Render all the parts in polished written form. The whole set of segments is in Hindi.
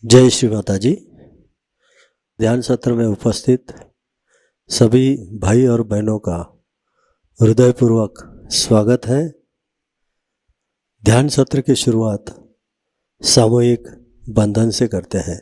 जय श्री माता जी। ध्यान सत्र में उपस्थित सभी भाई और बहनों का हृदयपूर्वक स्वागत है। ध्यान सत्र की शुरुआत सामूहिक बंधन से करते हैं।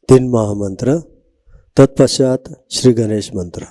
तीन महामंत्र, तत्पश्चात श्री गणेश मंत्र।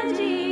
जी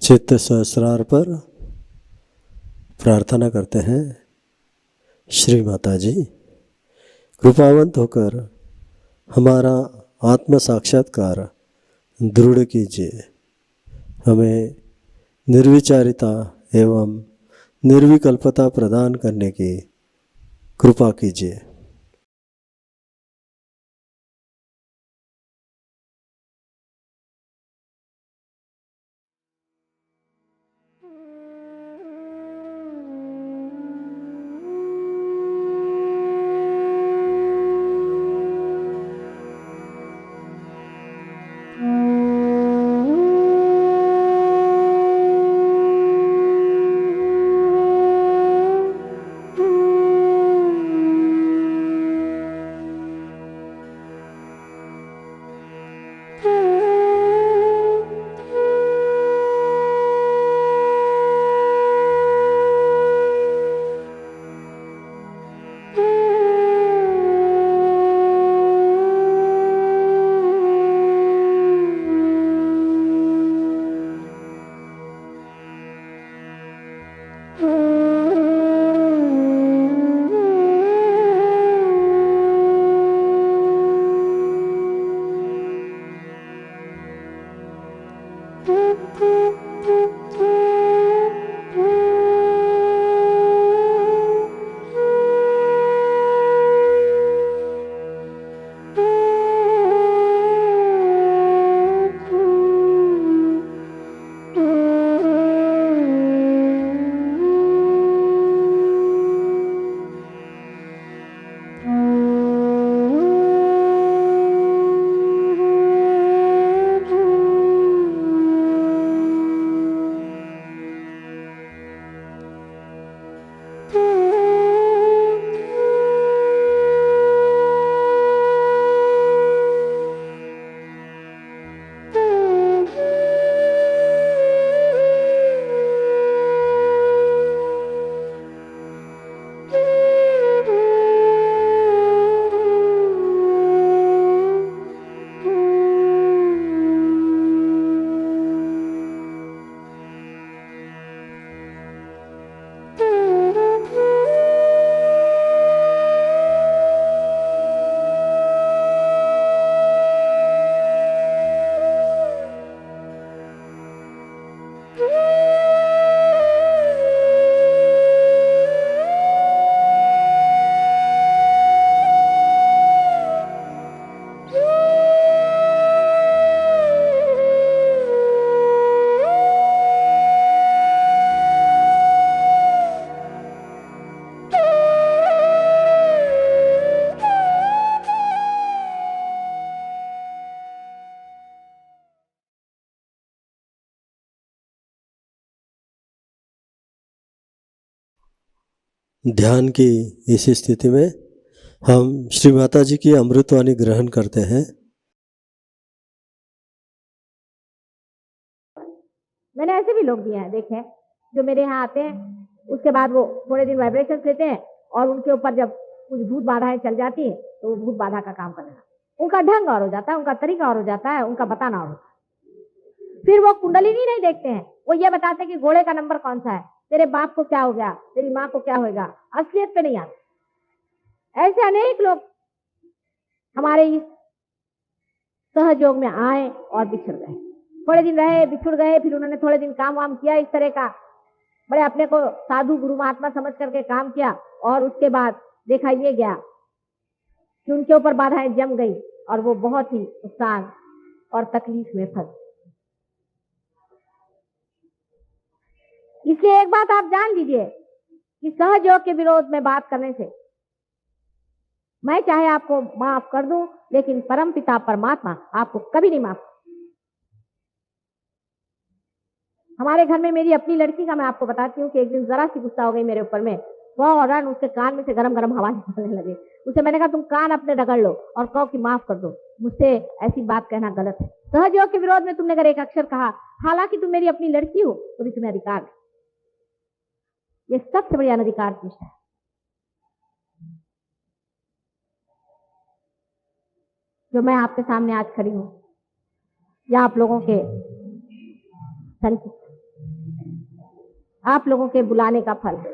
चित्त सहस्रार पर प्रार्थना करते हैं। श्री माता जी, कृपावंत होकर हमारा आत्म साक्षात्कार दृढ़ कीजिए। हमें निर्विचारिता एवं निर्विकल्पता प्रदान करने की कृपा कीजिए। ध्यान की इस स्थिति में हम श्री माता जी की अमृतवाणी ग्रहण करते हैं। मैंने ऐसे भी लोग दिए हैं, देखे हैं, जो मेरे यहाँ आते हैं, उसके बाद वो थोड़े दिन वाइब्रेशन लेते हैं और उनके ऊपर जब कुछ भूत बाधाएं चल जाती हैं तो वो भूत बाधा का काम करना, उनका ढंग और हो जाता है, उनका तरीका और हो जाता है, उनका बताना और होता है। फिर वो कुंडलिनी नहीं देखते हैं, वो ये बताते हैं कि घोड़े का नंबर कौन सा है, तेरे बाप को क्या हो गया, तेरी माँ को क्या होगा, असलियत पे नहीं आते। ऐसे अनेक लोग हमारे इस सहयोग में आए और बिछड़ गए, थोड़े दिन रहे, बिछुड़ गए, फिर उन्होंने थोड़े दिन काम वाम किया इस तरह का, बड़े अपने को साधु गुरु महात्मा समझ करके काम किया और उसके बाद देखा ये गया कि उनके ऊपर बाधाएं जम गई और वो बहुत ही नुकसान और तकलीफ में फंस। इसलिए एक बात आप जान लीजिए कि सहयोग के विरोध में बात करने से मैं चाहे आपको माफ कर दूं, लेकिन परम पिता परमात्मा आपको कभी नहीं माफ। हमारे घर में मेरी अपनी लड़की का मैं आपको बताती हूँ कि एक दिन जरा सी गुस्सा हो गई मेरे ऊपर में, फौरन उसके कान में से गरम गरम हवा निकलने लगे। उसे मैंने कहा तुम कान अपने रगड़ लो और कहो कि माफ कर दो, मुझसे ऐसी बात कहना गलत है। सहयोग के विरोध में तुमने अगर एक अक्षर कहा, हालांकि तुम मेरी अपनी लड़की हो, तो भी तुम्हें अधिकार है। ये सबसे बड़ी अनधिकार चीज है। जो मैं आपके सामने आज खड़ी हूँ या आप लोगों के संचित आप लोगों के बुलाने का फल है।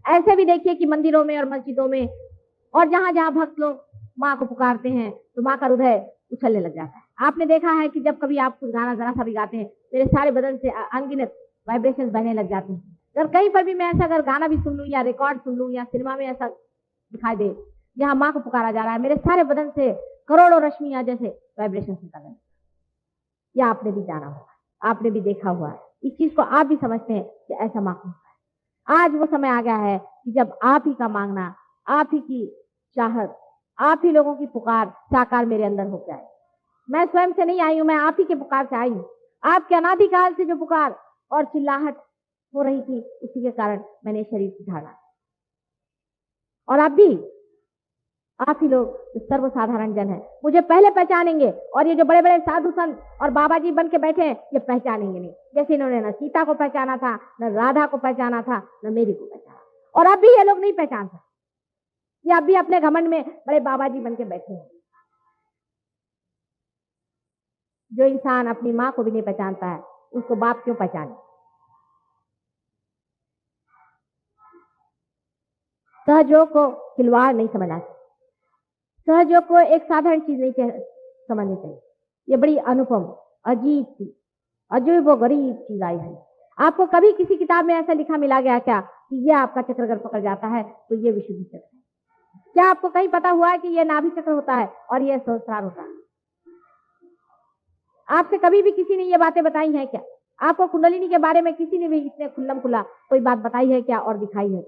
ऐसे भी देखिए कि मंदिरों में और मस्जिदों में और जहां जहां भक्त लोग माँ को पुकारते हैं तो माँ का हृदय उछलने लग जाता है। आपने देखा है कि जब कभी आप कुछ गाना जरा सा भी गाते हैं, मेरे सारे बदन से अनगिनत वाइब्रेशन बहने लग जाते हैं। अगर कहीं पर भी मैं ऐसा अगर गाना भी सुन लूं या रिकॉर्ड सुन लूं या सिनेमा में ऐसा दिखाई दे जहां माँ को पुकारा जा रहा है, मेरे सारे बदन से करोड़ों रश्मियां जैसे वाइब्रेशन निकल रहे हैं। या आपने भी जाना होगा, आपने भी देखा हुआ है, इस चीज को आप भी समझते हैं कि ऐसा माँ को होता है। आज वो समय आ गया है कि जब आप ही का मांगना, आप ही की चाहत, आप ही लोगों की पुकार साकार मेरे अंदर हो जाए। मैं स्वयं से नहीं आई हूं, मैं आप ही के पुकार से आई हूं। आपके अनादिकाल से जो पुकार और चिल्लाहट हो रही थी, उसी के कारण मैंने शरीर धारा। और आप ही लोग जो सर्वसाधारण जन है मुझे पहले पहचानेंगे, और ये जो बड़े बड़े साधु संत और बाबा जी बन के बैठे हैं ये पहचानेंगे नहीं। जैसे इन्होंने न सीता को पहचाना था, न राधा को पहचाना था, न मेरी को पहचाना, और अब भी ये लोग नहीं पहचान सकते। ये अब भी अपने घमंड में बड़े बाबा जी बन के बैठे हैं। जो इंसान अपनी माँ को भी नहीं पहचानता है उसको बाप क्यों पहचाने। सहयोग को खिलवाड़ नहीं समझना चाहिए, सहयोग को एक साधारण चीज नहीं समझनी चाहिए। ये बड़ी अनुपम, अजीब सी, अजीब व गरीब चीज आई है। आपको कभी किसी किताब में ऐसा लिखा मिला गया क्या कि ये आपका चक्र अगर पकड़ जाता है तो ये विशुद्धि चक्र है? क्या आपको कहीं पता हुआ है कि ये नाभि चक्र होता है और ये सहस्रार होता है? आपसे कभी भी किसी ने ये बातें बताई हैं क्या? आपको कुंडलिनी के बारे में किसी ने भी इतने खुल्लम खुल्ला कोई बात बताई है क्या और दिखाई है?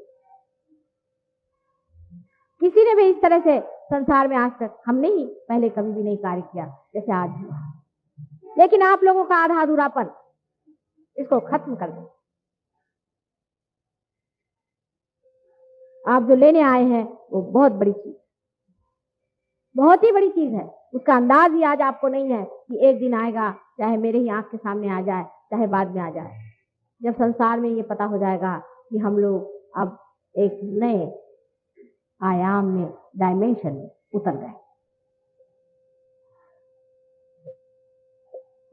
किसी ने भी इस तरह से संसार में आज तक हमने ही पहले कभी भी नहीं कार्य किया जैसे आज हुआ। लेकिन आप लोगों का आधा अधूरापन इसको खत्म कर दें। आप जो लेने आए हैं वो बहुत बड़ी चीज, बहुत ही बड़ी चीज है। उसका अंदाज ही आज आपको नहीं है कि एक दिन आएगा, चाहे मेरे ही आंख के सामने आ जाए, चाहे बाद में आ जाए, जब संसार में ये पता हो जाएगा कि हम लोग अब एक नए आयाम में, डायमेंशन में उतर गए।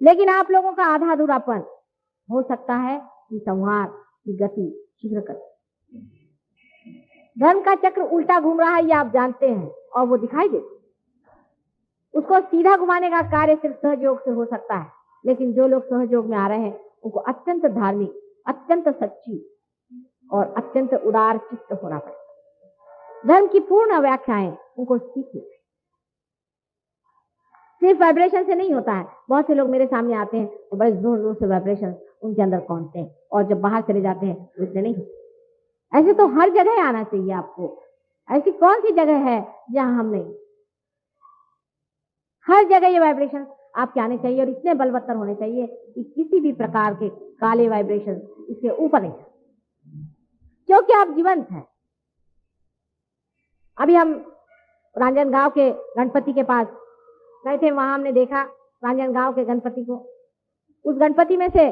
लेकिन आप लोगों का आधा अधूरापन हो सकता है कि संहार की गति शीघ्र कर। धर्म का चक्र उल्टा घूम रहा है ये आप जानते हैं और वो दिखाई देता। उसको सीधा घुमाने का कार्य सिर्फ सहयोग से हो सकता है। लेकिन जो लोग सहयोग में आ रहे हैं उनको अत्यंत धार्मिक, अत्यंत सच्ची और अत्यंत उदार चित्त होना पड़ेगा। धर्म की पूर्ण व्याख्याएं उनको सीखनी। सिर्फ वाइब्रेशन से नहीं होता है। बहुत से लोग मेरे सामने आते हैं तो बड़े जोर जोर से वाइब्रेशन उनके अंदर पहुंचते हैं और जब बाहर चले जाते हैं तो इतने नहीं होते। ऐसे तो हर जगह आना चाहिए आपको। ऐसी कौन सी जगह है जहां हम नहीं? हर जगह ये वाइब्रेशन आपके आने चाहिए और इतने बलवत्तर होने चाहिए कि किसी भी प्रकार के काले वाइब्रेशन इसके ऊपर नहीं, क्योंकि आप जीवंत हैं। अभी हम रांजनगांव के गणपति के पास गए थे, वहां हमने देखा रांजनगांव के गणपति को। उस गणपति में से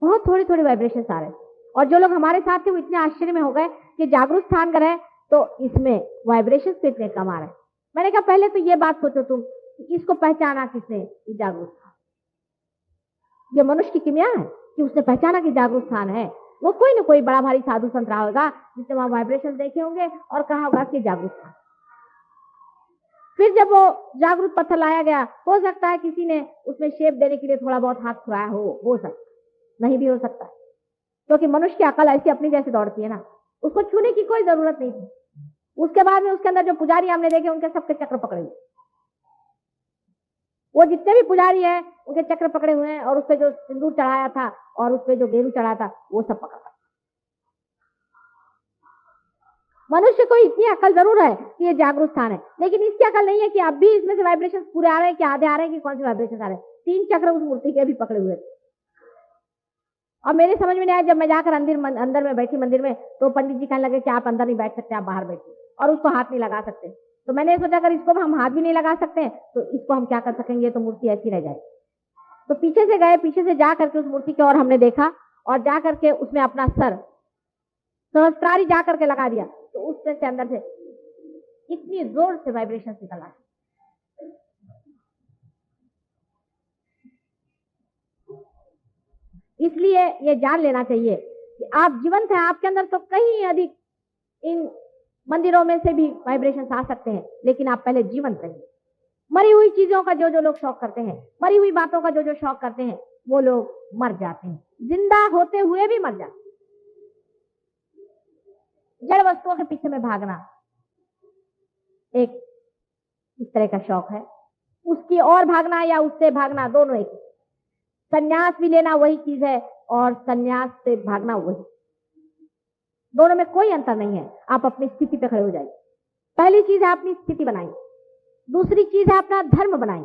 बहुत थोड़े थोड़े वाइब्रेशन आ रहे थे और जो लोग हमारे साथ थे वो इतने आश्चर्य में हो गए कि जागरूक स्थान का है तो इसमें वाइब्रेशन पे इतने कम आ रहे हैं। मैंने कहा पहले तो ये बात सोचो तुम कि इसको पहचाना किसने? जागरूक स्थान। ये मनुष्य की किमिया है कि उसने पहचाना कि जागरूक स्थान है। वो कोई ना कोई बड़ा भारी साधु संत रहा होगा जिसने वहां वाइब्रेशन देखे होंगे और कहा होगा कि जागरूक स्थान। फिर जब वो जागरूक पत्थर लाया गया, हो सकता है किसी ने उसमें शेप देने के लिए थोड़ा बहुत हाथ खुराया हो सकता, नहीं भी हो सकता, क्योंकि मनुष्य की अकल ऐसी अपनी जैसे दौड़ती है ना, उसको छूने की कोई जरूरत नहीं थी। उसके बाद में उसके अंदर जो पुजारी हमने देखे उनके सबके चक्र पकड़े हुए, वो जितने भी पुजारी हैं उनके चक्र पकड़े हुए हैं और उस पर जो सिंदूर चढ़ाया था और उस पर जो गेरू चढ़ाया था वो सब पकड़ा। मनुष्य को इतनी अकल जरूर है कि ये जागरूक स्थान है, लेकिन इसकी अकल नहीं है कि अब भी इसमें से वाइब्रेशन पूरे आ रहे हैं कि आधे आ रहे हैं कि कौन से वाइब्रेशन आ रहे हैं। 3 चक्र उस मूर्ति के भी पकड़े हुए थे। और मेरे समझ में नहीं आया, जब मैं जाकर अंदर में बैठी मंदिर में तो पंडित जी कहने लगे कि आप अंदर नहीं बैठ सकते, आप बाहर बैठिए और उसको हाथ नहीं लगा सकते। तो मैंने सोचा अगर इसको हम हाथ भी नहीं लगा सकते तो इसको हम क्या कर सकेंगे, तो मूर्ति ऐसी रह जाए। तो पीछे से गए, पीछे से जा करके उस मूर्ति की ओर हमने देखा और जा करके उसमें अपना सर सहस्त्रारी जा करके लगा दिया तो उससे से अंदर से इतनी जोर से वाइब्रेशन निकला। इसलिए ये जान लेना चाहिए कि आप जीवंत हैं, आपके अंदर तो कहीं अधिक इन मंदिरों में से भी वाइब्रेशंस आ सकते हैं, लेकिन आप पहले जीवंत रहिए। मरी हुई चीजों का जो जो लोग शौक करते हैं, मरी हुई बातों का जो जो शौक करते हैं, वो लोग मर जाते हैं, जिंदा होते हुए भी मर जाते हैं। जड़ वस्तुओं के पीछे में भागना एक इस तरह का शौक है। उसकी और भागना या उससे भागना दोनों एक। संन्यास भी लेना वही चीज है और संन्यास से भागना वही। दोनों में कोई अंतर नहीं है। आप अपनी स्थिति पे खड़े हो जाइए। पहली चीज है अपनी स्थिति बनाई, दूसरी चीज है अपना धर्म बनाई।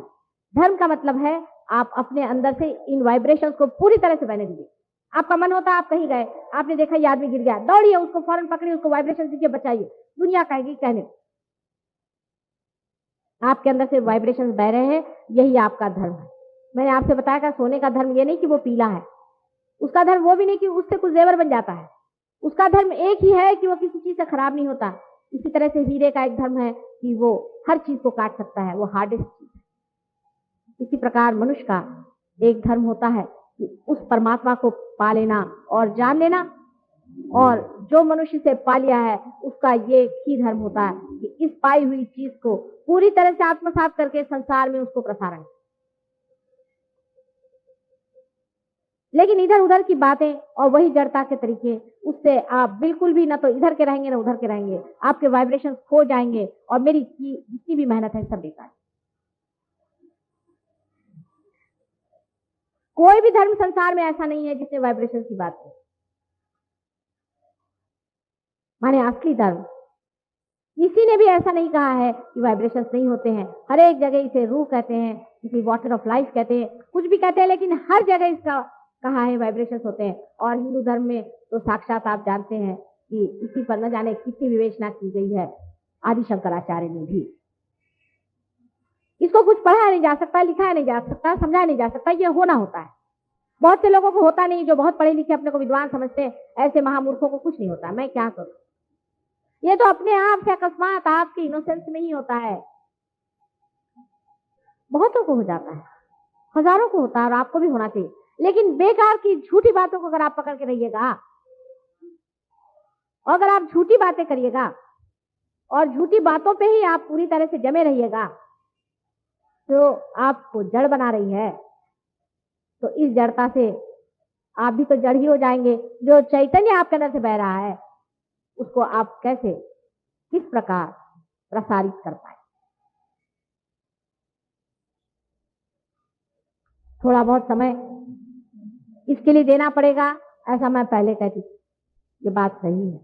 धर्म का मतलब है आप अपने अंदर से इन वाइब्रेशंस को पूरी तरह से बहने दीजिए। आपका मन होता है, आप कहीं गए, आपने देखा ये आदमी गिर गया, दौड़िए, उसको फौरन पकड़िए, उसको वाइब्रेशन दीजिए, बचाइए। दुनिया कहेगी कहने, आपके अंदर से वाइब्रेशंस बह रहे हैं, यही आपका धर्म है। मैंने आपसे बताया कि सोने का धर्म ये नहीं कि वो पीला है, उसका धर्म वो भी नहीं कि उससे कुछ जेवर बन जाता है। उसका धर्म एक ही है कि वो किसी चीज से खराब नहीं होता। इसी तरह से हीरे का एक धर्म है कि वो हर चीज को काट सकता है, वो हार्डेस्ट चीज है। इसी प्रकार मनुष्य का एक धर्म होता है कि उस परमात्मा को पा लेना और जान लेना, और जो मनुष्य से पा लिया है उसका ये ही धर्म होता है कि इस पाई हुई चीज को पूरी तरह से आत्मसात करके संसार में उसको प्रसारण। लेकिन इधर उधर की बातें और वही जड़ता के तरीके, उससे आप बिल्कुल भी ना तो इधर के रहेंगे ना उधर के रहेंगे। आपके वाइब्रेशंस खो जाएंगे और मेरी जितनी भी मेहनत है सब बेकार। कोई भी धर्म संसार में ऐसा नहीं है जिसने वाइब्रेशन की बात की। माने असली धर्म किसी ने भी ऐसा नहीं कहा है कि वाइब्रेशंस नहीं होते हैं। हर एक जगह इसे रूह कहते हैं, किसी वाटर ऑफ लाइफ कहते हैं, कुछ भी कहते हैं, लेकिन हर जगह इसका कहा है वाइब्रेशंस होते हैं। और हिंदू धर्म में तो साक्षात आप जानते हैं कि इसी पर न जाने कितनी विवेचना की गई है आदि शंकराचार्य ने भी। इसको कुछ पढ़ाया नहीं जा सकता, लिखाया नहीं जा सकता, समझाया नहीं जा सकता, ये होना होता है। बहुत से लोगों को होता नहीं, जो बहुत पढ़े लिखे अपने को विद्वान समझते हैं, ऐसे महामूर्खों को कुछ नहीं होता। मैं क्या करूं? ये तो अपने आप से अकस्मात आपके इनोसेंस में ही होता है। बहुतों को हो जाता है, हजारों को होता है, और आपको भी होना चाहिए। लेकिन बेकार की झूठी बातों को अगर आप पकड़ के रहिएगा, और अगर आप झूठी बातें करिएगा और झूठी बातों पे ही आप पूरी तरह से जमे रहिएगा, तो आपको जड़ बना रही है। तो इस जड़ता से आप भी तो जड़ ही हो जाएंगे। जो चैतन्य आपके अंदर से बह रहा है उसको आप कैसे, किस प्रकार प्रसारित कर पाए। थोड़ा बहुत समय इसके लिए देना पड़ेगा, ऐसा मैं पहले कहती थी, ये बात सही है।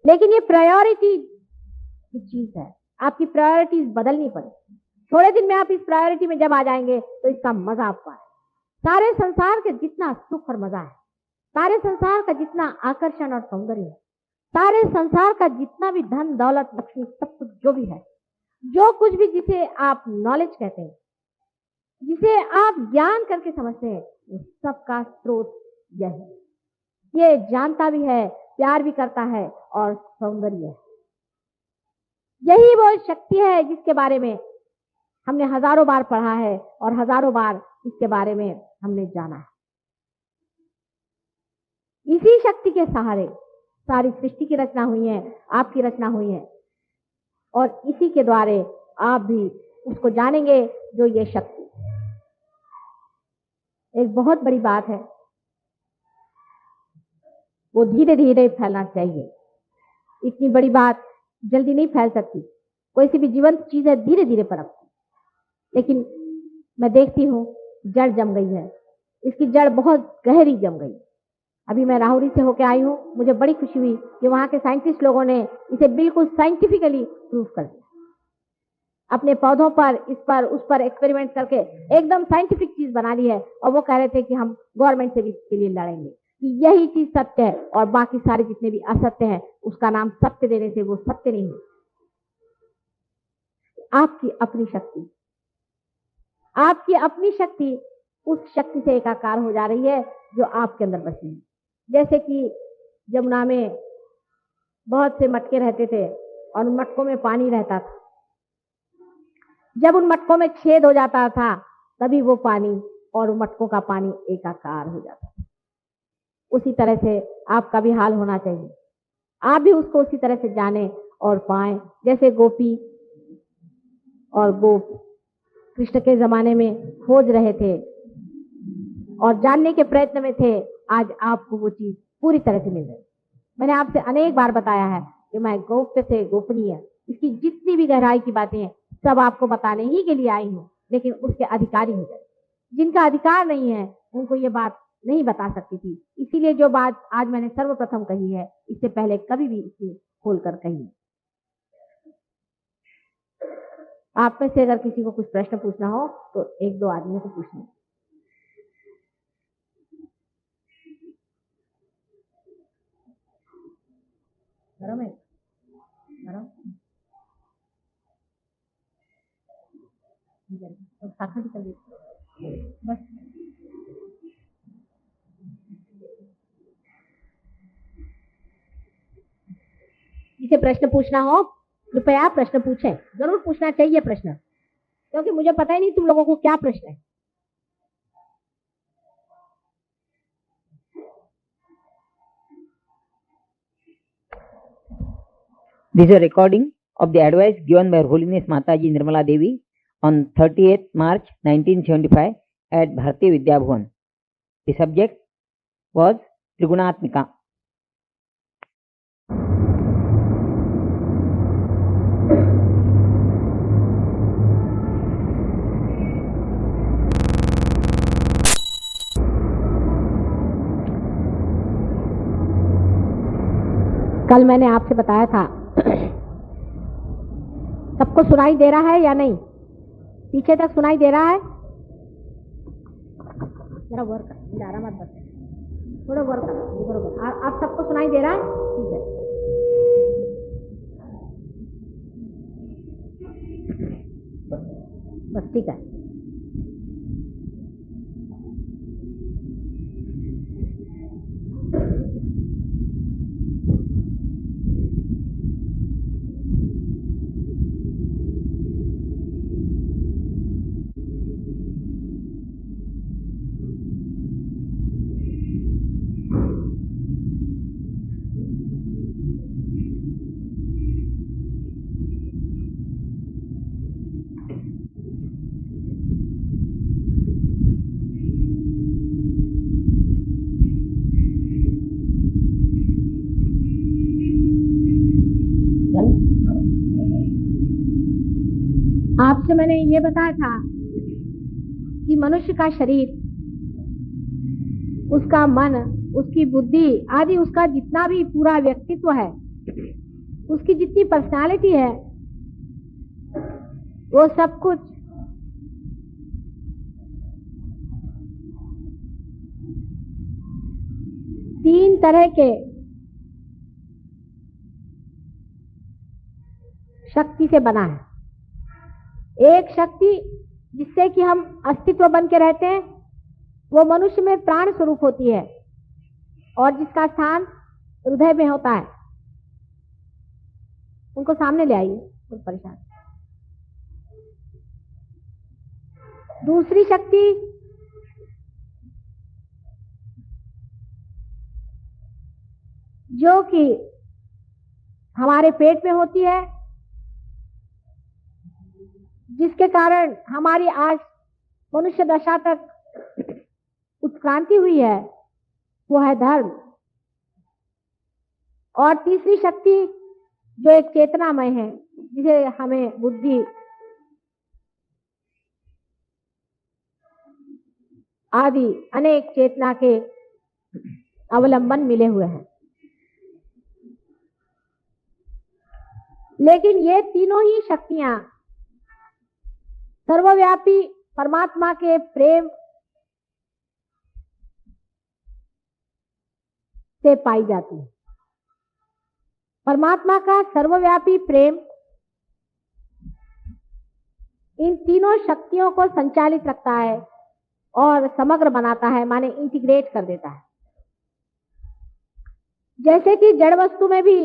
लेकिन ये प्रायोरिटी की चीज है, आपकी प्रायोरिटीज बदलनी पड़ेगी। थोड़े दिन में आप इस प्रायोरिटी में जब आ जाएंगे तो इसका मजा आपको आए। सारे संसार के जितना सुख और मजा है, सारे संसार का जितना आकर्षण और सौंदर्य है, सारे संसार का जितना भी धन दौलत लक्ष्मी सब कुछ जो भी है, जो कुछ भी जिसे आप नॉलेज कहते हैं, जिसे आप ज्ञान करके समझते हैं, वो सबका स्रोत यही। ये जानता भी है, प्यार भी करता है और सौंदर्य है। यही वो शक्ति है जिसके बारे में हमने हजारों बार पढ़ा है और हजारों बार इसके बारे में हमने जाना है। इसी शक्ति के सहारे सारी सृष्टि की रचना हुई है, आपकी रचना हुई है, और इसी के द्वारे आप भी उसको जानेंगे जो ये शक्ति। एक बहुत बड़ी बात है, वो धीरे धीरे फैलना चाहिए। इतनी बड़ी बात जल्दी नहीं फैल सकती। कोई सी भी जीवंत चीज है धीरे धीरे पनपती, लेकिन मैं देखती हूँ जड़ जम गई है, इसकी जड़ बहुत गहरी जम गई। अभी मैं राहुरी से होकर आई हूँ, मुझे बड़ी खुशी हुई कि वहां के साइंटिस्ट लोगों ने इसे बिल्कुल साइंटिफिकली प्रूव कर दिया। अपने पौधों पर, इस पर, उस पर एक्सपेरिमेंट करके एकदम साइंटिफिक चीज बना ली है। और वो कह रहे थे कि हम गवर्नमेंट से भी इसके लिए लड़ेंगे कि यही चीज सत्य है, और बाकी सारे जितने भी असत्य हैं उसका नाम सत्य देने से वो सत्य नहीं है। आपकी अपनी शक्ति, आपकी अपनी शक्ति उस शक्ति से एकाकार हो जा रही है जो आपके अंदर बसी है। जैसे कि जमुना में बहुत से मटके रहते थे और उन मटकों में पानी रहता था। जब उन मटकों में छेद हो जाता था तभी वो पानी और उन मटकों का पानी एकाकार हो जाता था। उसी तरह से आपका भी हाल होना चाहिए। आप भी उसको उसी तरह से जाने और पाएं, जैसे गोपी और गोप कृष्ण के जमाने में खोज रहे थे और जानने के प्रयत्न में थे। आज आपको वो चीज पूरी तरह से मिल रही। मैंने आपसे अनेक बार बताया है कि मैं गोप्य से गोपनीय, इसकी जितनी भी गहराई की बातें हैं सब आपको बताने ही के लिए आई हूँ, लेकिन उसके अधिकारी हो जाए। जिनका अधिकार नहीं है उनको ये बात नहीं बता सकती थी। इसीलिए जो बात आज मैंने सर्वप्रथम कही है, इससे पहले कभी भी इसे खोलकर कही। आप में से अगर किसी को कुछ प्रश्न पूछना हो तो एक दो आदमियों को पूछना। गरम है, गरम तो शाखा भी कर बस। जिसे प्रश्न पूछना हो कृपया प्रश्न पूछें। जरूर पूछना चाहिए प्रश्न, क्योंकि मुझे पता ही नहीं तुम लोगों को क्या प्रश्न है। This is a recording of the advice given by Her Holiness Mataji Nirmala Devi on 30th March 1975 at Bharati Vidya Bhavan. The subject was Trigunatmika. कल मैंने आपसे बताया था, सबको सुनाई दे रहा है या नहीं? पीछे तक सुनाई दे रहा है? जरा वर्क कर, मत बस, थोड़ा वर्क कर, बरोबर। आप सबको सुनाई दे रहा है? ठीक है। बस ठीक है। आपसे मैंने ये बताया था कि मनुष्य का शरीर, उसका मन, उसकी बुद्धि आदि, उसका जितना भी पूरा व्यक्तित्व है, उसकी जितनी पर्सनालिटी है, वो सब कुछ तीन तरह के शक्ति से बना है। एक शक्ति जिससे कि हम अस्तित्व बन के रहते हैं, वो मनुष्य में प्राण स्वरूप होती है और जिसका स्थान हृदय में होता है। उनको सामने ले आइए, बहुत परेशान। दूसरी शक्ति जो कि हमारे पेट में होती है, जिसके कारण हमारी आज मनुष्य दशा तक उत्क्रांति हुई है, वो है धर्म। और तीसरी शक्ति जो एक चेतनामय है, जिसे हमें बुद्धि आदि अनेक चेतना के अवलंबन मिले हुए हैं। लेकिन ये तीनों ही शक्तियां सर्वव्यापी परमात्मा के प्रेम से पाई जाती है। परमात्मा का सर्वव्यापी प्रेम इन तीनों शक्तियों को संचालित रखता है और समग्र बनाता है, माने इंटीग्रेट कर देता है। जैसे कि जड़ वस्तु में भी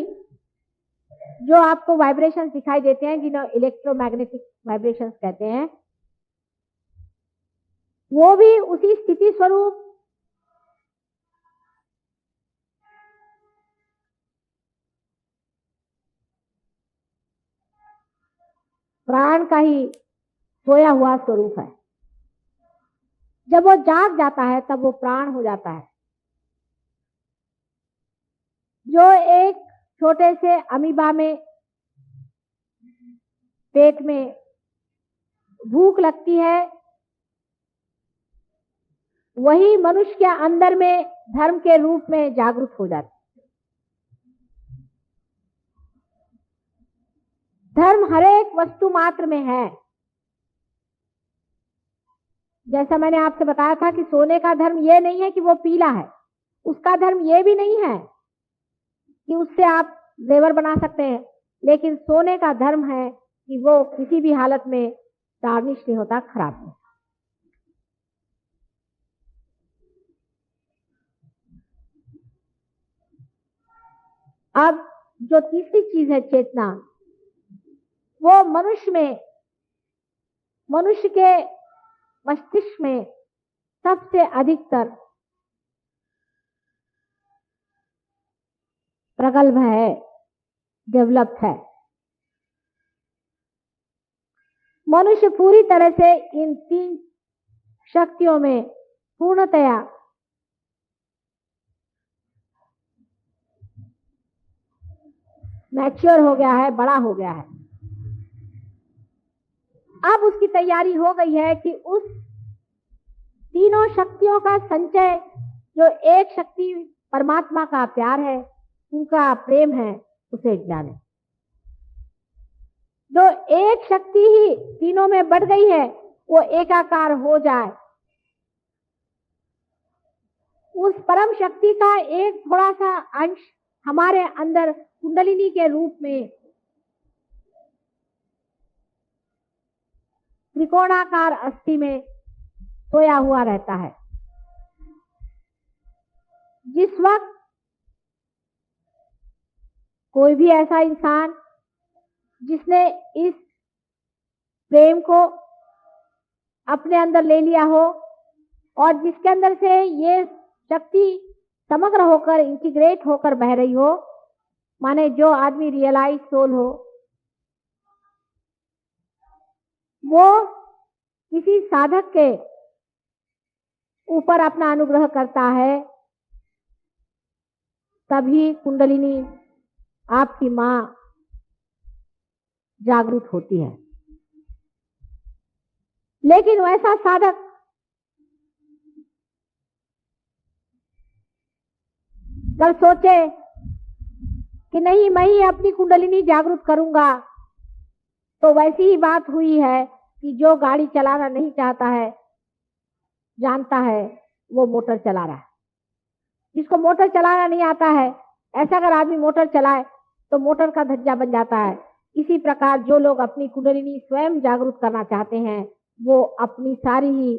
जो आपको वाइब्रेशंस दिखाई देते हैं, जिन्हें इलेक्ट्रोमैग्नेटिक वाइब्रेशंस कहते हैं, वो भी उसी स्थिति स्वरूप प्राण का ही सोया हुआ स्वरूप है। जब वो जाग जाता है तब वो प्राण हो जाता है। जो एक छोटे से अमीबा में पेट में भूख लगती है, वही मनुष्य के अंदर में धर्म के रूप में जागरूक हो जाती है। धर्म हर एक वस्तु मात्र में है। जैसा मैंने आपसे बताया था कि सोने का धर्म यह नहीं है कि वो पीला है, उसका धर्म यह भी नहीं है कि उससे आप जेवर बना सकते हैं, लेकिन सोने का धर्म है कि वो किसी भी हालत में टार्निश नहीं होता, खराब नहीं। अब जो तीसरी चीज है चेतना, वो मनुष्य के मस्तिष्क में सबसे अधिकतर प्रगल्भ है, डेवलप्ड है। मनुष्य पूरी तरह से इन तीन शक्तियों में पूर्णतया मैच्योर हो गया है, बड़ा हो गया है। अब उसकी तैयारी हो गई है कि उस तीनों शक्तियों का संचय, जो एक शक्ति परमात्मा का प्यार है, उनका प्रेम है, उसे जाने। जो एक शक्ति ही तीनों में बढ़ गई है, वो एकाकार हो जाए। उस परम शक्ति का एक थोड़ा सा अंश हमारे अंदर कुंडलिनी के रूप में त्रिकोणाकार अस्थि में सोया हुआ रहता है। जिस वक्त कोई भी ऐसा इंसान जिसने इस प्रेम को अपने अंदर ले लिया हो और जिसके अंदर से ये शक्ति समग्र होकर, इंटीग्रेट होकर बह रही हो, माने जो आदमी रियलाइज सोल हो, वो किसी साधक के ऊपर अपना अनुग्रह करता है, तभी कुंडलिनी आपकी मां जागरूक होती है। लेकिन वैसा साधक कल सोचे कि नहीं, मैं ही अपनी कुंडलिनी जागरूक करूंगा, तो वैसी ही बात हुई है कि जो गाड़ी चलाना नहीं चाहता है, जानता है वो मोटर चला रहा है। जिसको मोटर चलाना नहीं आता है, ऐसा अगर आदमी मोटर चलाए तो मोटर का धज्जा बन जाता है। इसी प्रकार जो लोग अपनी कुंडलिनी स्वयं जागरूक करना चाहते हैं, वो अपनी सारी ही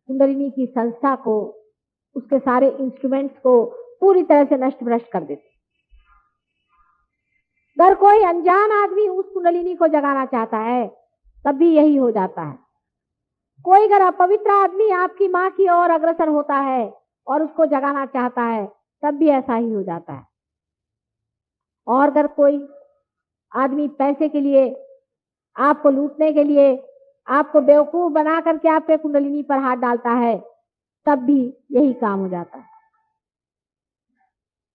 कुंडलिनी की संस्था को, उसके सारे इंस्ट्रूमेंट्स को पूरी तरह से नष्ट भ्रष्ट कर देते। अगर कोई अनजान आदमी उस कुंडलिनी को जगाना चाहता है, तब भी यही हो जाता है। कोई अगर अपवित्र आदमी आपकी मां की ओर अग्रसर होता है और उसको जगाना चाहता है, तब भी ऐसा ही हो जाता है। और अगर कोई आदमी पैसे के लिए, आपको लूटने के लिए, आपको बेवकूफ बना करके आपके कुंडलिनी पर हाथ डालता है, तब भी यही काम हो जाता है।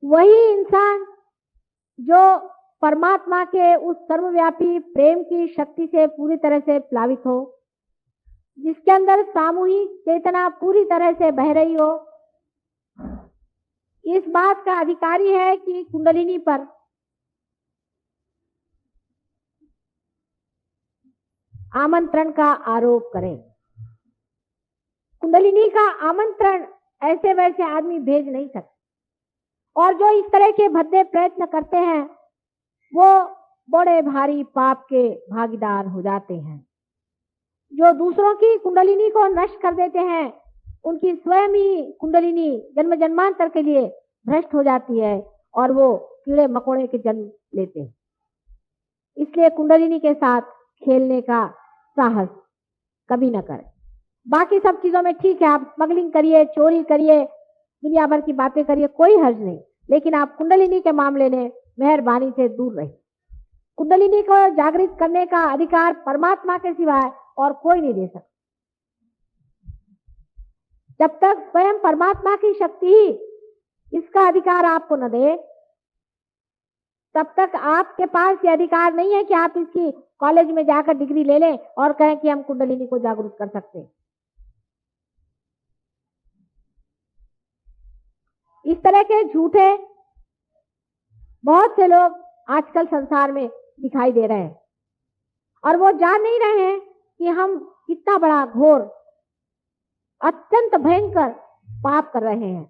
वही इंसान जो परमात्मा के उस सर्वव्यापी प्रेम की शक्ति से पूरी तरह से प्लावित हो, जिसके अंदर सामूहिक चेतना पूरी तरह से बह रही हो, इस बात का अधिकारी है कि कुंडलिनी पर आमंत्रण का आरोप करें। कुंडलिनी का आमंत्रण ऐसे वैसे आदमी भेज नहीं सकते, और जो इस तरह के भद्दे प्रयत्न करते हैं, वो बड़े भारी पाप के भागीदार हो जाते हैं। जो दूसरों की कुंडलिनी को नष्ट कर देते हैं, उनकी स्वयं ही कुंडलिनी जन्म जन्मांतर के लिए भ्रष्ट हो जाती है और वो कीड़े मकोड़े के जन्म लेते हैं। इसलिए कुंडलिनी के साथ खेलने का साहस कभी न करें। बाकी सब चीजों में ठीक है, आप स्मगलिंग करिए, चोरी करिए, दुनिया भर की बातें करिए, कोई हर्ज नहीं, लेकिन आप कुंडलिनी के मामले में मेहरबानी से दूर रहिए। कुंडलिनी को जागृत करने का अधिकार परमात्मा के सिवाय और कोई नहीं दे सकता। जब तक स्वयं परमात्मा की शक्ति ही इसका अधिकार आपको न दे, तब तक आपके पास ये अधिकार नहीं है कि आप इसकी कॉलेज में जाकर डिग्री ले लें और कहें कि हम कुंडलिनी को जागरूक कर सकते हैं। इस तरह के झूठे बहुत से लोग आजकल संसार में दिखाई दे रहे हैं और वो जान नहीं रहे हैं कि हम कितना बड़ा घोर अत्यंत भयंकर पाप कर रहे हैं।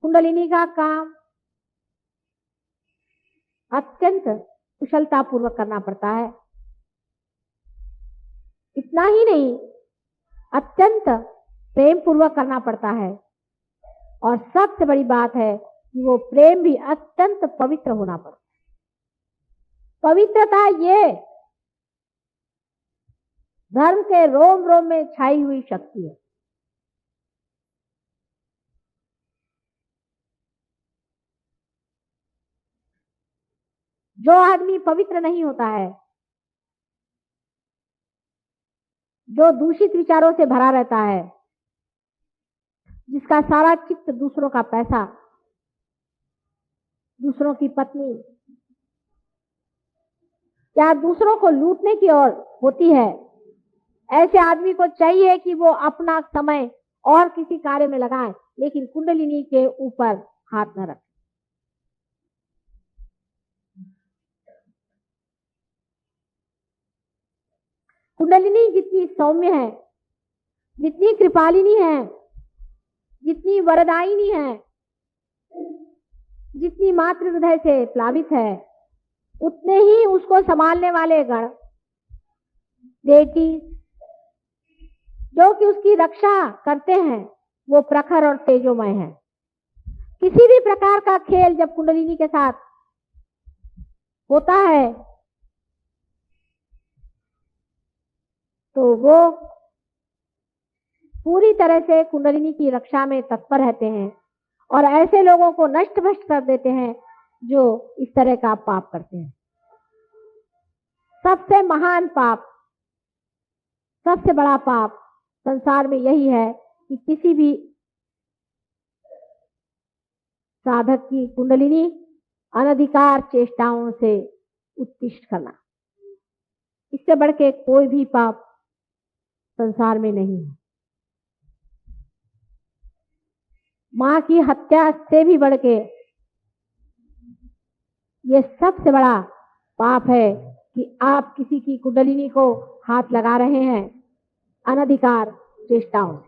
कुंडलिनी का काम अत्यंत कुशलता पूर्वक करना पड़ता है। इतना ही नहीं, अत्यंत प्रेम पूर्वक करना पड़ता है और सबसे बड़ी बात है कि वो प्रेम भी अत्यंत पवित्र होना पड़ता है। पवित्रता ये धर्म के रोम रोम में छाई हुई शक्ति है। जो आदमी पवित्र नहीं होता है, जो दूषित विचारों से भरा रहता है, जिसका सारा चित्त दूसरों का पैसा, दूसरों की पत्नी या दूसरों को लूटने की ओर होती है, ऐसे आदमी को चाहिए कि वो अपना समय और किसी कार्य में लगाए, लेकिन कुंडलिनी के ऊपर हाथ न रखे। कुंडलिनी जितनी सौम्य है, जितनी कृपालिनी है, जितनी वरदायिनी है, जितनी मातृ हृदय से प्लावित है, उतने ही उसको संभालने वाले गण देती जो कि उसकी रक्षा करते हैं वो प्रखर और तेजोमय है। किसी भी प्रकार का खेल जब कुंडलिनी के साथ होता है तो वो पूरी तरह से कुंडलिनी की रक्षा में तत्पर रहते हैं और ऐसे लोगों को नष्ट भ्रष्ट कर देते हैं जो इस तरह का पाप करते हैं। सबसे महान पाप, सबसे बड़ा पाप संसार में यही है कि किसी भी साधक की कुंडलिनी अनधिकार चेष्टाओं से उत्कृष्ट करना, इससे बढ़ के कोई भी पाप संसार में नहीं है। मां की हत्या से भी बढ़ के ये सबसे बड़ा पाप है कि आप किसी की कुंडलिनी को हाथ लगा रहे हैं अनधिकार चेष्टाओं से।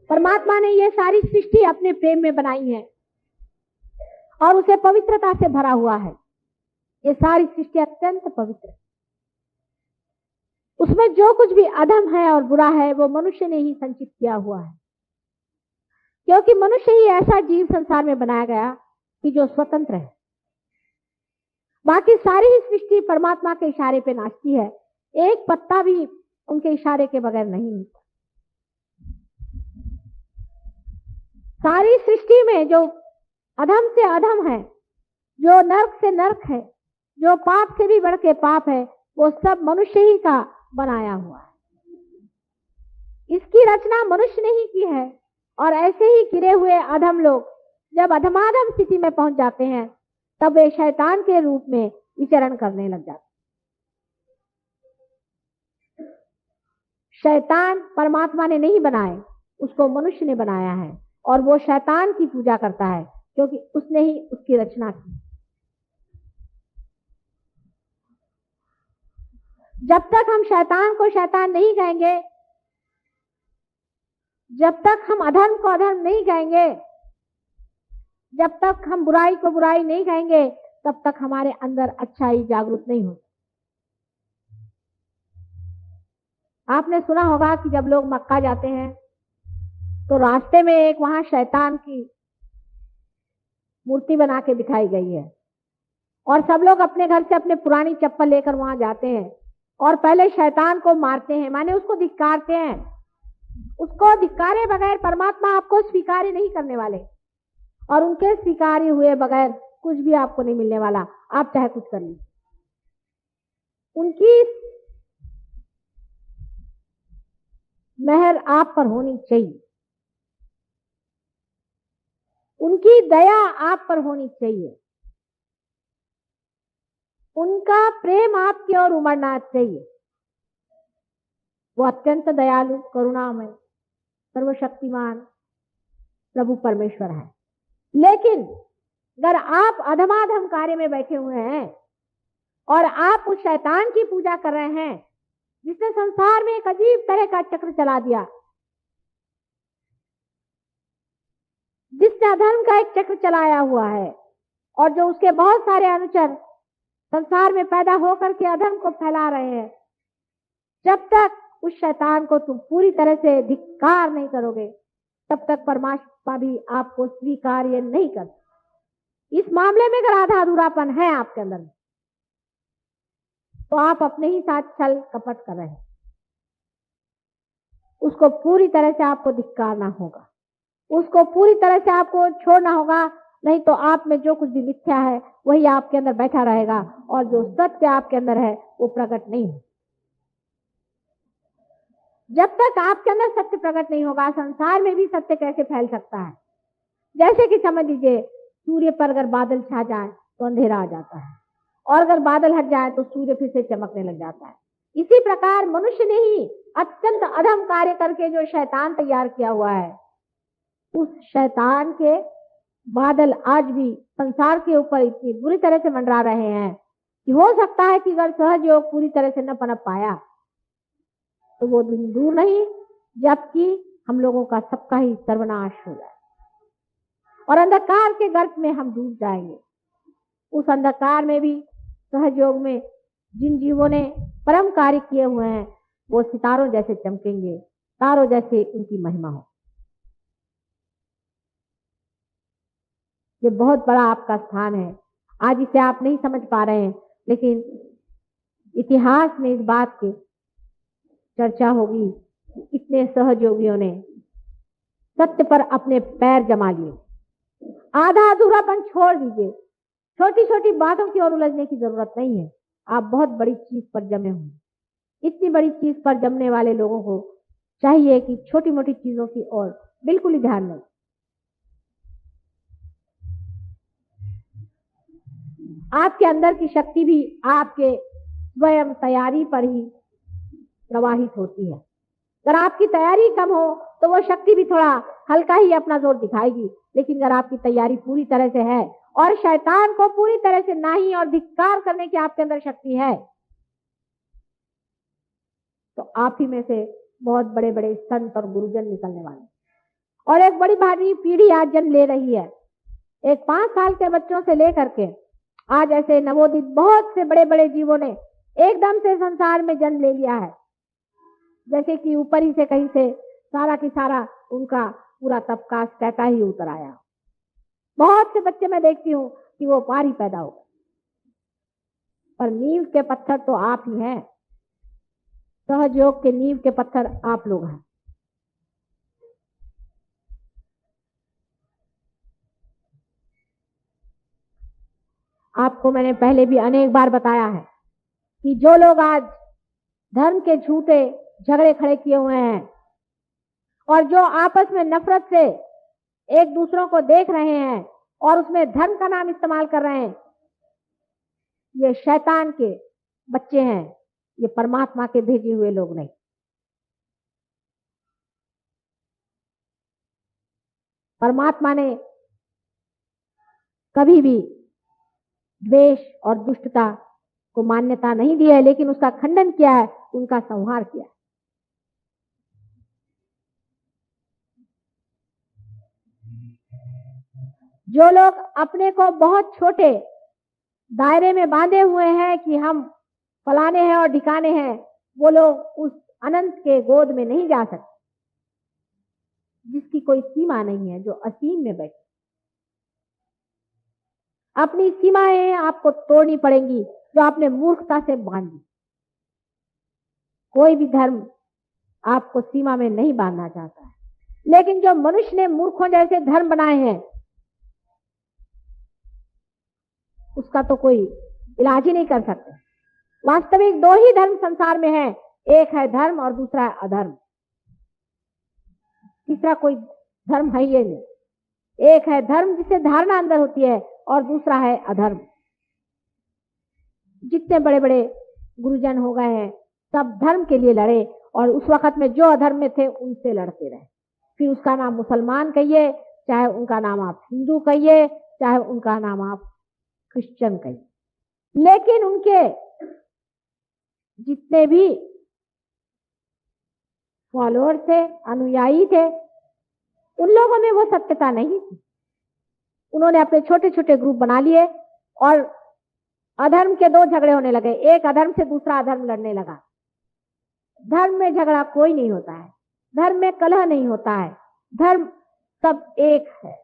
परमात्मा ने ये सारी सृष्टि अपने प्रेम में बनाई है और उसे पवित्रता से भरा हुआ है। ये सारी सृष्टि अत्यंत पवित्र है। उसमें जो कुछ भी अधम है और बुरा है वो मनुष्य ने ही संचित किया हुआ है, क्योंकि मनुष्य ही ऐसा जीव संसार में बनाया गया कि जो स्वतंत्र है। बाकी सारी ही सृष्टि परमात्मा के इशारे पे नाचती है, एक पत्ता भी उनके इशारे के बगैर नहीं हिलता। सारी सृष्टि में जो अधम से अधम है, जो नर्क से नर्क है, जो पाप से भी बढ़ के पाप है, वो सब मनुष्य ही का बनाया हुआ है। इसकी रचना मनुष्य ने ही की है और ऐसे ही गिरे हुए अधम लोग जब अधमाधम स्थिति में पहुंच जाते हैं तब वे शैतान के रूप में विचरण करने लग जाते। शैतान परमात्मा ने नहीं बनाए, उसको मनुष्य ने बनाया है और वो शैतान की पूजा करता है क्योंकि उसने ही उसकी रचना की। जब तक हम शैतान को शैतान नहीं कहेंगे, जब तक हम अधर्म को अधर्म नहीं कहेंगे, जब तक हम बुराई को बुराई नहीं कहेंगे, तब तक हमारे अंदर अच्छाई जागृत नहीं होती। आपने सुना होगा कि जब लोग मक्का जाते हैं तो रास्ते में एक वहां शैतान की मूर्ति बना के दिखाई गई है और सब लोग अपने घर से अपने पुरानी चप्पल लेकर वहां जाते हैं और पहले शैतान को मारते हैं, माने उसको धिक्कारते हैं, उसको धिक्कारे बगैर परमात्मा आपको स्वीकार्य नहीं करने वाले, और उनके स्वीकार्य हुए बगैर कुछ भी आपको नहीं मिलने वाला, आप चाहे कुछ कर लीजिए। उनकी मेहर आप पर होनी चाहिए, उनकी दया आप पर होनी चाहिए, उनका प्रेम आपकी ओर उमड़ना चाहिए। वो अत्यंत दयालु, करुणामय, सर्वशक्तिमान प्रभु परमेश्वर है। लेकिन अगर आप अधमाधम कार्य में बैठे हुए हैं और आप उस शैतान की पूजा कर रहे हैं जिसने संसार में एक अजीब तरह का चक्र चला दिया, जिसने अधर्म का एक चक्र चलाया हुआ है, और जो उसके बहुत सारे अनुचर संसार में पैदा होकर के अधर्म को फैला रहे हैं, जब तक उस शैतान को तुम पूरी तरह से धिक्कार नहीं करोगे, तब तक परमात्मा भी आपको स्वीकार्य नहीं कर। इस मामले में अगर आधा अधूरापन है आपके अंदर, तो आप अपने ही साथ छल कपट कर रहे हैं। उसको पूरी तरह से आपको धिक्कारना होगा, उसको पूरी तरह से आपको छोड़ना होगा, नहीं तो आप में जो कुछ भी मिथ्या है वही आपके अंदर बैठा रहेगा, और जो सत्य आपके अंदर है वो प्रकट नहीं हो। जब तक आपके अंदर सत्य प्रकट नहीं होगा, संसार में भी सत्य कैसे फैल सकता है? जैसे कि समझ लीजिए, सूर्य पर अगर बादल छा जाए तो अंधेरा आ जाता है, और अगर बादल हट जाए तो सूर्य फिर से चमकने लग जाता है। इसी प्रकार मनुष्य ने ही अत्यंत अधम कार्य करके जो शैतान तैयार किया हुआ है, उस शैतान के बादल आज भी संसार के ऊपर इतनी बुरी तरह से मंडरा रहे हैं कि हो सकता है कि अगर सहज योग पूरी तरह से न पनप पाया तो वो दिन दूर नहीं जबकि हम लोगों का सबका ही सर्वनाश हो जाए और अंधकार के गर्त में हम डूब जाएंगे। उस अंधकार में भी सहयोग में जिन जीवों ने परम कार्य किए हुए हैं वो सितारों जैसे चमकेंगे, तारों जैसे उनकी महिमा हो। ये बहुत बड़ा आपका स्थान है। आज इसे आप नहीं समझ पा रहे हैं, लेकिन इतिहास में इस बात की चर्चा होगी कि इतने सहयोगियों ने सत्य पर अपने पैर जमा लिए। आधा अधूरापन छोड़ दीजिए, छोटी छोटी बातों की ओर उलझने की जरूरत नहीं है। आप बहुत बड़ी चीज पर जमे हुए। इतनी बड़ी चीज पर जमने वाले लोगों को चाहिए कि छोटी मोटी चीजों की ओर बिल्कुल ही ध्यान नहीं। आपके अंदर की शक्ति भी आपके स्वयं तैयारी पर ही प्रवाहित होती है। अगर आपकी तैयारी कम हो तो वो शक्ति भी थोड़ा हल्का ही अपना जोर दिखाएगी, लेकिन अगर आपकी तैयारी पूरी तरह से है और शैतान को पूरी तरह से नाही और धिक्कार करने की आपके अंदर शक्ति है, तो आप ही में से बहुत बड़े बड़े संत और गुरुजन निकलने वाले। और एक बड़ी भारी पीढ़ी आज जन्म ले रही है। एक 5 साल के बच्चों से लेकर के आज ऐसे नवोदित बहुत से बड़े बड़े जीवों ने एकदम से संसार में जन्म ले लिया है, जैसे कि ऊपर ही से कहीं से सारा की सारा उनका पूरा तबका स्टेटा ही उतर आया। बहुत से बच्चे मैं देखती हूँ कि वो पार ही पैदा हो गए, पर नींव के पत्थर तो आप ही हैं। सहयोग के नींव के पत्थर आप लोग हैं। आपको मैंने पहले भी अनेक बार बताया है कि जो लोग आज धर्म के झूठे झगड़े खड़े किए हुए हैं और जो आपस में नफरत से एक दूसरों को देख रहे हैं और उसमें धर्म का नाम इस्तेमाल कर रहे हैं, ये शैतान के बच्चे हैं, ये परमात्मा के भेजे हुए लोग नहीं। परमात्मा ने कभी भी द्वेष और दुष्टता को मान्यता नहीं दी है, लेकिन उसका खंडन किया है, उनका संहार किया है। जो लोग अपने को बहुत छोटे दायरे में बांधे हुए हैं कि हम फलाने हैं और ढिकाने हैं, वो लोग उस अनंत के गोद में नहीं जा सकते जिसकी कोई सीमा नहीं है, जो असीम में बैठे। अपनी सीमाएं आपको तोड़नी पड़ेंगी जो आपने मूर्खता से बांधी। कोई भी धर्म आपको सीमा में नहीं बांधना चाहता है। लेकिन जो मनुष्य ने मूर्खों जैसे धर्म बनाए हैं, उसका तो कोई इलाज ही नहीं कर सकते। वास्तविक दो ही धर्म संसार में है, एक है धर्म और दूसरा है अधर्म। तीसरा कोई धर्म है ये नहीं। एक है धर्म जिससे धारणा अंदर होती है और दूसरा है अधर्म। जितने बड़े बड़े गुरुजन हो गए हैं सब धर्म के लिए लड़े और उस वक्त में जो अधर्म में थे उनसे लड़ते रहे। फिर उसका नाम मुसलमान कहिए, चाहे उनका नाम आप हिंदू कहिए, चाहे उनका नाम आप क्रिश्चियन कहिए, लेकिन उनके जितने भी फॉलोअर थे, अनुयायी थे, उन लोगों में वो सत्यता नहीं थी। उन्होंने अपने छोटे छोटे ग्रुप बना लिए और अधर्म के दो झगड़े होने लगे। एक अधर्म से दूसरा अधर्म लड़ने लगा। धर्म में झगड़ा कोई नहीं होता है, धर्म में कलह नहीं होता है। धर्म सब एक है,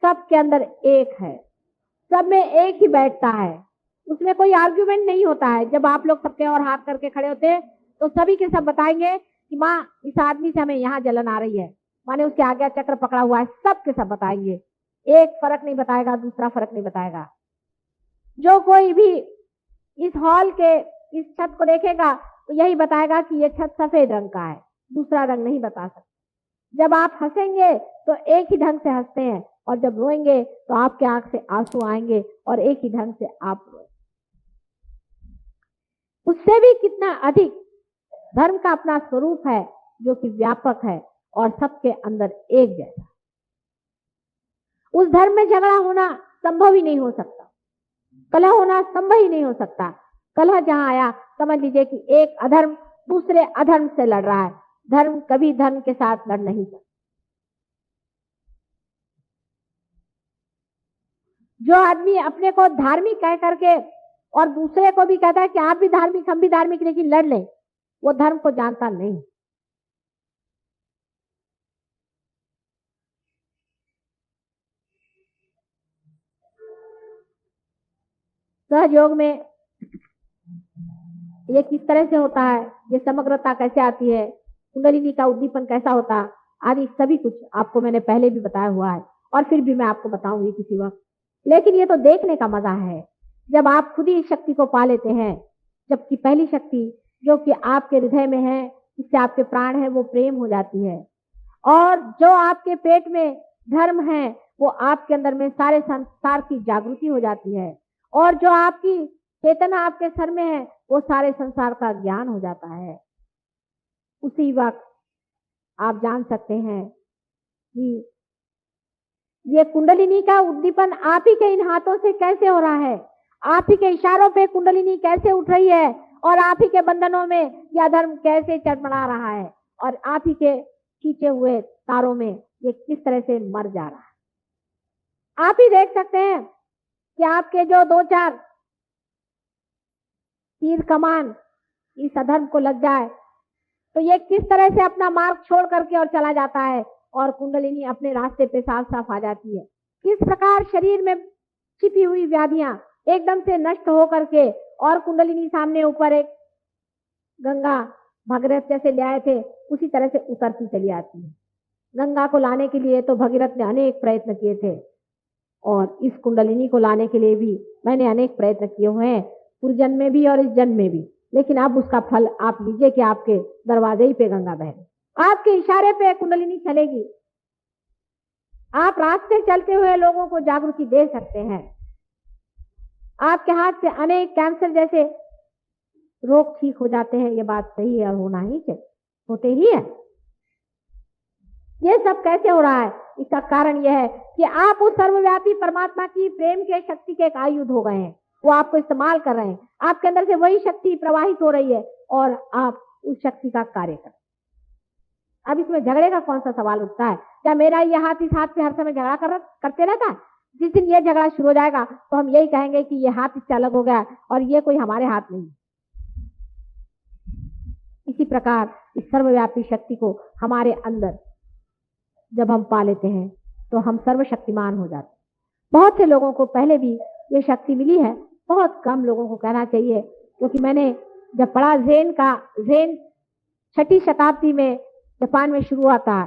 सब के अंदर एक है, सब में एक ही बैठता है। उसमें कोई आर्ग्यूमेंट नहीं होता है। जब आप लोग सबके और हाथ करके खड़े होते हैं तो सभी के सब बताएंगे कि माँ इस आदमी से हमें यहाँ जलन आ रही है, माने उसके आज्ञा चक्र पकड़ा हुआ है, सब के सब बताएंगे। एक फर्क नहीं बताएगा, दूसरा फर्क नहीं बताएगा। जो कोई भी इस हॉल के इस छत को देखेगा तो यही बताएगा कि ये छत सफेद रंग का है, दूसरा रंग नहीं बता सकता। जब आप हंसेंगे तो एक ही ढंग से हंसते हैं और जब रोएंगे तो आपके आंख से आंसू आएंगे और एक ही ढंग से आप रोएंगे। उससे भी कितना अधिक धर्म का अपना स्वरूप है जो कि व्यापक है और सबके अंदर एक जैसा। उस धर्म में झगड़ा होना संभव ही नहीं हो सकता, कलह होना संभव ही नहीं हो सकता। कलह जहां आया समझ लीजिए कि एक अधर्म दूसरे अधर्म से लड़ रहा है। धर्म कभी धर्म के साथ लड़ नहीं सकता। जो आदमी अपने को धार्मिक कह करके और दूसरे को भी कहता है कि आप भी धार्मिक हम भी धार्मिक लेकिन लड़ लें, वो धर्म को जानता नहीं। सहयोग में ये किस तरह से होता है, ये समग्रता कैसे आती है, कुंडलिनी का उद्दीपन कैसा होता आदि सभी कुछ आपको मैंने पहले भी बताया हुआ है और फिर भी मैं आपको बताऊंगी किसी वक्त। लेकिन ये तो देखने का मजा है जब आप खुद ही इस शक्ति को पा लेते हैं। जबकि पहली शक्ति जो कि आपके हृदय में है, इससे आपके प्राण है, वो प्रेम हो जाती है। और जो आपके पेट में धर्म है वो आपके अंदर में सारे संसार की जागृति हो जाती है। और जो आपकी चेतना आपके सर में है वो सारे संसार का ज्ञान हो जाता है। उसी वक्त आप जान सकते हैं कि ये कुंडलिनी का उद्दीपन आप ही के इन हाथों से कैसे हो रहा है, आप ही के इशारों पे कुंडलिनी कैसे उठ रही है और आप ही के बंधनों में यह धर्म कैसे चटमड़ा रहा है और आप ही के खींचे हुए तारों में ये किस तरह से मर जा रहा है। आप ही देख सकते हैं कि आपके जो दो चार तीर कमान इस अधर्म को लग जाए तो ये किस तरह से अपना मार्ग छोड़ करके और चला जाता है और कुंडलिनी अपने रास्ते पे साफ साफ आ जाती है। किस प्रकार शरीर में छिपी हुई व्याधियां एकदम से नष्ट हो करके और कुंडलिनी सामने ऊपर एक गंगा भगीरथ जैसे ले आए थे उसी तरह से उतरती चली आती है। गंगा को लाने के लिए तो भगीरथ ने अनेक प्रयत्न किए थे और इस कुंडलिनी को लाने के लिए भी मैंने अनेक प्रयत्न किए हुए हैं, पूर्व जन्म में भी और इस जन्म में भी। लेकिन अब उसका फल आप लीजिए कि आपके दरवाजे ही पे गंगा बह रही, आपके इशारे पे कुंडलिनी चलेगी। आप रास्ते चलते हुए लोगों को जागृति दे सकते हैं। आपके हाथ से अनेक कैंसर जैसे रोग ठीक हो जाते हैं, ये बात सही है और होना ही चाहिए, होते ही है। ये सब कैसे हो रहा है? इसका कारण यह है कि आप उस सर्वव्यापी परमात्मा की प्रेम के शक्ति के एक आयुध हो गए हैं। वो आपको इस्तेमाल कर रहे हैं, आपके अंदर से वही शक्ति प्रवाहित हो रही है और आप उस शक्ति का कार्य कर। अब इसमें झगड़े का कौन सा सवाल उठता है? क्या मेरा ये हाथ इस हाथ से हर समय झगड़ा करते रहता है? जिस दिन ये झगड़ा शुरू हो जाएगा तो हम यही कहेंगे कि ये हाथ इससे अलग हो गया और ये कोई हमारे हाथ नहीं। इसी प्रकार इस सर्वव्यापी शक्ति को हमारे अंदर जब हम पा लेते हैं तो हम सर्वशक्तिमान हो जाते हैं। बहुत से लोगों को पहले भी ये शक्ति मिली है, बहुत कम लोगों को कहना चाहिए, क्योंकि मैंने जब पढ़ा ज़ेन 6वीं शताब्दी में जापान में शुरू हुआ था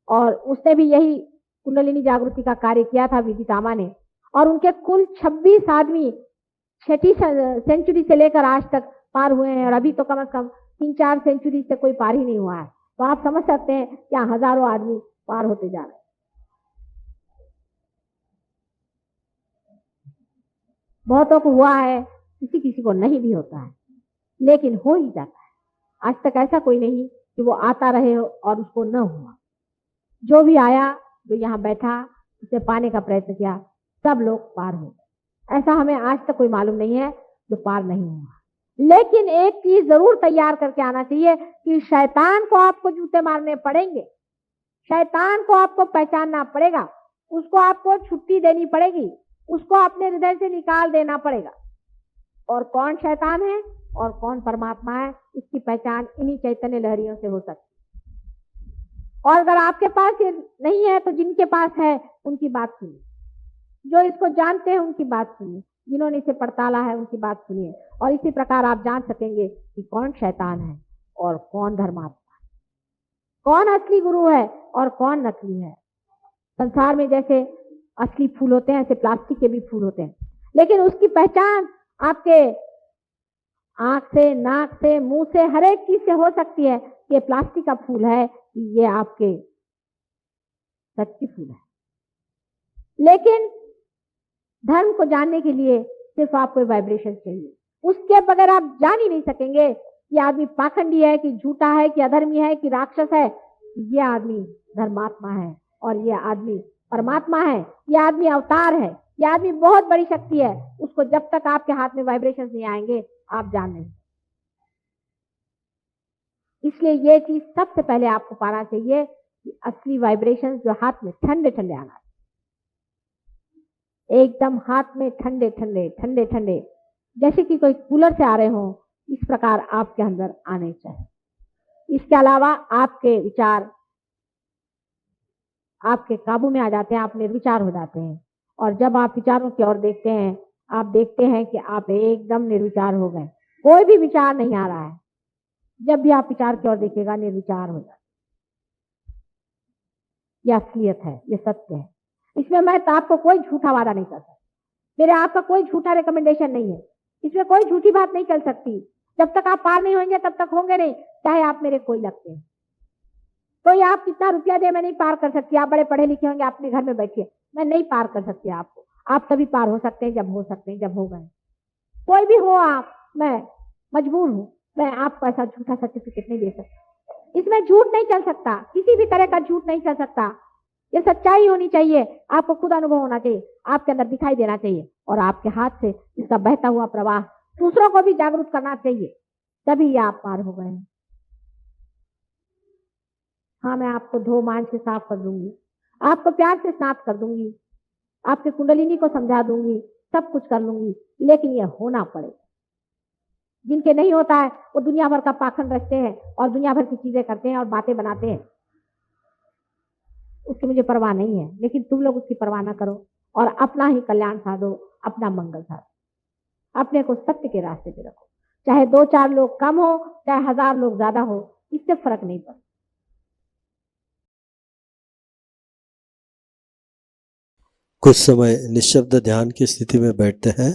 और उसने भी यही कुंडलिनी जागृति का कार्य किया था विदितामा ने। और उनके कुल 26 आदमी 6वीं सेंचुरी से लेकर आज तक पार हुए हैं और अभी तो कम से कम 3-4 सेंचुरी से कोई पार ही नहीं हुआ है। तो आप समझ सकते हैं क्या हजारों आदमी पार होते जा रहे हैं। बहुतों को हुआ है, किसी किसी को नहीं भी होता है, लेकिन हो ही जाता है। आज तक ऐसा कोई नहीं कि वो आता रहे और उसको न हुआ। जो भी आया, जो यहाँ बैठा, उसे पाने का प्रयत्न किया, सब लोग पार हो गए। ऐसा हमें आज तक कोई मालूम नहीं है जो पार नहीं हुआ। लेकिन एक चीज जरूर तैयार करके आना चाहिए कि शैतान को आपको जूते मारने पड़ेंगे, शैतान को आपको पहचानना पड़ेगा, उसको आपको छुट्टी देनी पड़ेगी, उसको अपने हृदय से निकाल देना पड़ेगा। और कौन शैतान है और कौन परमात्मा है, इसकी पहचान इन्हीं चैतन्य लहरियों से हो सकती है। और अगर आपके पास ये नहीं है तो जिनके पास है उनकी बात सुनिए, जो इसको जानते हैं उनकी बात सुनिए, जिन्होंने इसे पड़ताला है उनकी बात सुनिए। और इसी प्रकार आप जान सकेंगे कि कौन शैतान है और कौन धर्मात्मा है, कौन असली गुरु है और कौन नकली है। संसार में जैसे असली फूल होते हैं ऐसे प्लास्टिक के भी फूल होते हैं, लेकिन उसकी पहचान आपके आंख से, नाक से, मुंह से, हर एक चीज से हो सकती है कि ये प्लास्टिक का फूल है, ये आपके सच्ची फूल है। लेकिन धर्म को जानने के लिए सिर्फ आपको वाइब्रेशन चाहिए, उसके बगैर आप जान ही नहीं सकेंगे कि आदमी पाखंडी है कि झूठा है कि अधर्मी है कि राक्षस है। ये आदमी धर्मात्मा है और ये आदमी परमात्मा है, ये आदमी अवतार है, ये आदमी बहुत बड़ी शक्ति है। उसको जब तक आपके हाथ में वाइब्रेशन नहीं आएंगे आप जान नहीं। इसलिए ये चीज सबसे पहले आपको पाना चाहिए कि असली वाइब्रेशन जो हाथ में ठंडे ठंडे आना, एकदम हाथ में ठंडे ठंडे ठंडे ठंडे, जैसे कि कोई कूलर से आ रहे हो, इस प्रकार आपके अंदर आने चाहिए। इसके अलावा आपके विचार आपके काबू में आ जाते हैं, आप निर्विचार हो जाते हैं। और जब आप विचारों की ओर देखते हैं, आप देखते हैं कि आप एकदम निर्विचार हो गए, कोई भी विचार नहीं आ रहा है। जब भी आप विचार की ओर देखिएगा निर्विचार हो जाए। यह असलियत है, यह सत्य है। इसमें मैं तो आपको कोई झूठा वादा नहीं कर सकता, मेरे आपका कोई झूठा रिकमेंडेशन नहीं है, इसमें कोई झूठी बात नहीं चल सकती। जब तक आप पार नहीं होंगे तब तक होंगे नहीं, चाहे आप मेरे कोई लगते हैं। तो ये आप कितना रुपया दे, मैं नहीं पार कर सकती। आप बड़े पढ़े लिखे होंगे, अपने घर में बैठिए, मैं नहीं पार कर सकती आपको। आप तभी पार हो सकते हैं जब हो सकते हैं, जब हो गए। कोई भी हो आप, मैं मजबूर हूं, मैं आपको ऐसा झूठा सर्टिफिकेट नहीं दे सकती। इसमें झूठ नहीं चल सकता, किसी भी तरह का झूठ नहीं चल सकता। ये सच्चाई होनी चाहिए, आपको खुद अनुभव होना चाहिए, आपके अंदर दिखाई देना चाहिए और आपके हाथ से इसका बहता हुआ प्रवाह दूसरों को भी जागरूक करना चाहिए, तभी ये आप पार हो गए। हाँ, मैं आपको धो मान से साफ कर दूंगी, आपको प्यार से साफ कर दूंगी, आपके कुंडलिनी को समझा दूंगी, सब कुछ कर लूंगी, लेकिन यह होना पड़ेगा। जिनके नहीं होता है वो दुनिया भर का पाखंड रचते हैं और दुनिया भर की चीजें करते हैं और बातें बनाते हैं, उसकी मुझे परवाह नहीं है। लेकिन तुम लोग उसकी परवाह ना करो और अपना ही कल्याण साधो, अपना मंगल साधो, अपने को सत्य के रास्ते पे रखो। चाहे 2-4 लोग कम हो, चाहे 1000 लोग ज्यादा हो, इससे फर्क नहीं पड़ता। कुछ समय निःशब्द ध्यान की स्थिति में बैठते हैं।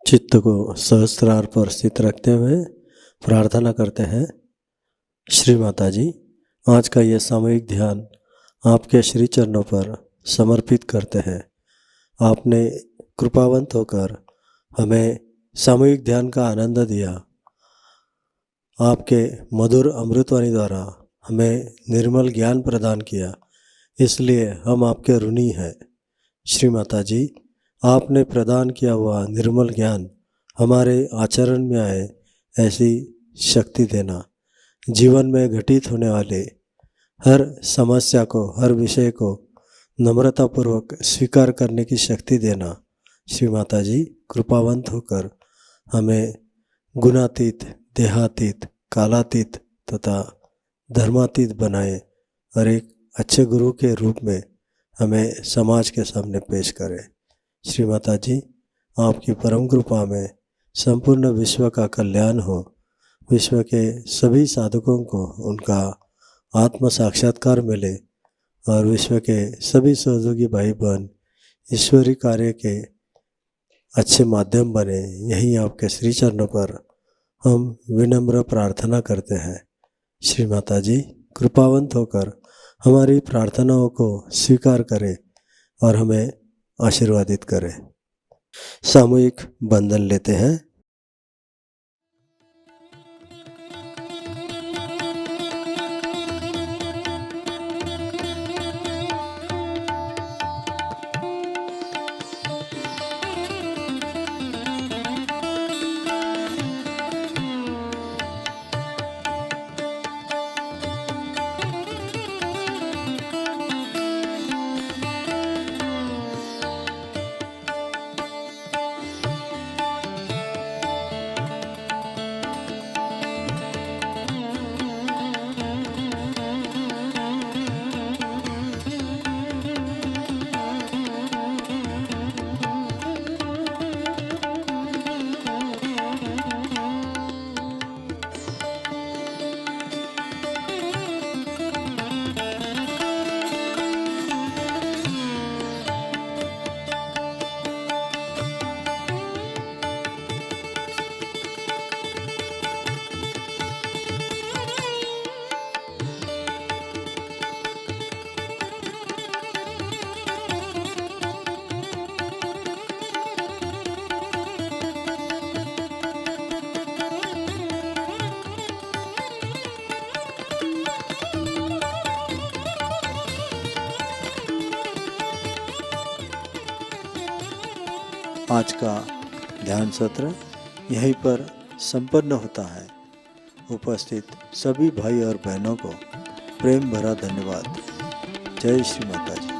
चित्त को सहस्त्रार पर स्थित रखते हुए प्रार्थना करते हैं। श्री माता जी, आज का यह सामूहिक ध्यान आपके श्री चरणों पर समर्पित करते हैं। आपने कृपावंत होकर हमें सामूहिक ध्यान का आनंद दिया। आपके मधुर अमृतवाणी द्वारा हमें निर्मल ज्ञान प्रदान किया, इसलिए हम आपके ऋणी हैं। श्री माता जी, आपने प्रदान किया हुआ निर्मल ज्ञान हमारे आचरण में आए, ऐसी शक्ति देना। जीवन में घटित होने वाले हर समस्या को, हर विषय को नम्रतापूर्वक स्वीकार करने की शक्ति देना। श्री माता जी, कृपावंत होकर हमें गुणातीत, देहातीत, कालातीत तथा धर्मातीत बनाए और एक अच्छे गुरु के रूप में हमें समाज के सामने पेश करें। श्री माता जी, आपकी परम कृपा में संपूर्ण विश्व का कल्याण हो। विश्व के सभी साधकों को उनका आत्म साक्षात्कार मिले और विश्व के सभी सहयोगी भाई बहन ईश्वरीय कार्य के अच्छे माध्यम बने। यही आपके श्री चरणों पर हम विनम्र प्रार्थना करते हैं। श्री माता जी, कृपावंत होकर हमारी प्रार्थनाओं को स्वीकार करें और हमें आशीर्वादित करें। सामूहिक बंधन लेते हैं। आज का ध्यान सत्र यहीं पर संपन्न होता है। उपस्थित सभी भाई और बहनों को प्रेम भरा धन्यवाद। जय श्री माता जी।